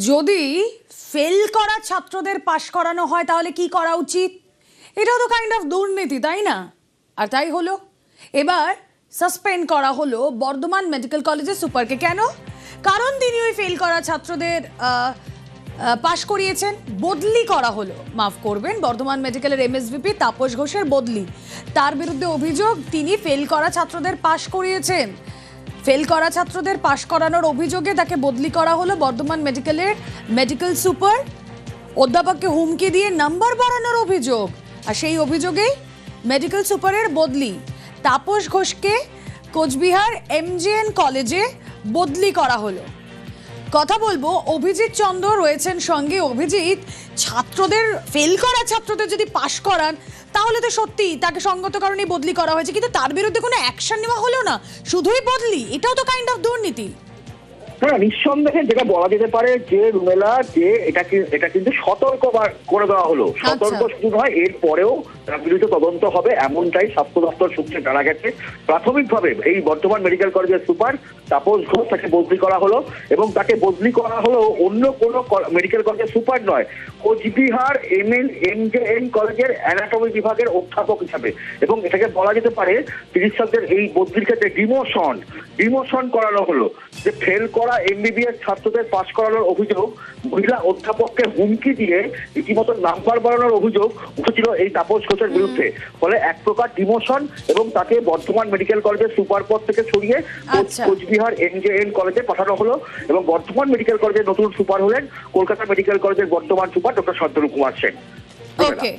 যদি ফেল করা ছাত্রদের পাশ করানো হয় তাহলে কি করা উচিত? এটাও তো কাইন্ড অফ দুর্নীতি, তাই না? আর তাই হলো, এবার সাসপেন্ড করা হলো বর্ধমান মেডিকেল কলেজের সুপারকে। কেন? কারণ তিনি ওই ফেল করা ছাত্রদের পাশ করিয়েছেন। বদলি করা হলো, মাফ করবেন, বর্ধমান মেডিকেলের এমএসভিপি তাপস ঘোষের বদলি। তার বিরুদ্ধে অভিযোগ তিনি ফেল করা ছাত্রদের পাশ করিয়েছেন। ফেল করা ছাত্রদের পাশ করানোর অভিযোগে তাকে বদলি করা হলো বর্ধমান মেডিকেলের মেডিকেল সুপার। অধ্যাপককে হুমকি দিয়ে নাম্বার বাড়ানোর অভিযোগ, আর সেই অভিযোগেই মেডিকেল সুপারের বদলি। তাপস ঘোষকে কোচবিহার এমজেএন কলেজে বদলি করা হলো। কথা বলবো, অভিজিৎ চন্দ্র রয়েছেন সঙ্গে। অভিজিৎ, ছাত্রদের ফেল করা ছাত্রদের যদি পাশ করান তাহলে তো সত্যি তাকে সঙ্গত কারণেই বদলি করা হয়েছে, কিন্তু তার বিরুদ্ধে কোনো অ্যাকশন নেওয়া হলো না, শুধুই বদলি। এটাও তো কাইন্ড অফ দুর্নীতি। হ্যাঁ, নিঃসন্দেহে যেটা বলা যেতে পারে যে রুমেলা, যে এটা কিন্তু সতর্ক করে দেওয়া হলো। সতর্ক শুধু নয়, এর পরেও তার বিরুদ্ধে তদন্ত হবে, এমনটাই স্বাস্থ্য দপ্তর সূত্রে জানা গেছে। প্রাথমিকভাবে এই বর্ধমান মেডিকেল কলেজের সুপার তাপস ঘোষ তাকে বদলি করা হলো, এবং তাকে বদলি করা হলো অন্য কোনো মেডিকেল কলেজের সুপার নয়, কোচবিহার এমজেএন কলেজের অ্যানাটমি বিভাগের অধ্যাপক হিসাবে। এবং এটাকে বলা যেতে পারে চিকিৎসকদের এই বদলির ক্ষেত্রে ডিমোশন করানো হলো। যে ফেল করা এমবিবিএস ছাত্রদের পাশ করানোর অভিযোগ, মহিলা অধ্যাপককে হুমকি দিয়ে রীতিমতো নাম্বার বাড়ানোর অভিযোগ উঠেছিল এই তাপস ঘোষের বিরুদ্ধে। ফলে এক প্রকার ডিমোশন, এবং তাকে বর্ধমান মেডিকেল কলেজের সুপার পদ থেকে সরিয়ে কোচবিহার এমজেএন কলেজে পাঠানো হলো। এবং বর্ধমান মেডিকেল কলেজের নতুন সুপার হলেন কলকাতা মেডিকেল কলেজের বর্তমান সুপার ডক্টর শান্তনু কুমার সেন। ওকে।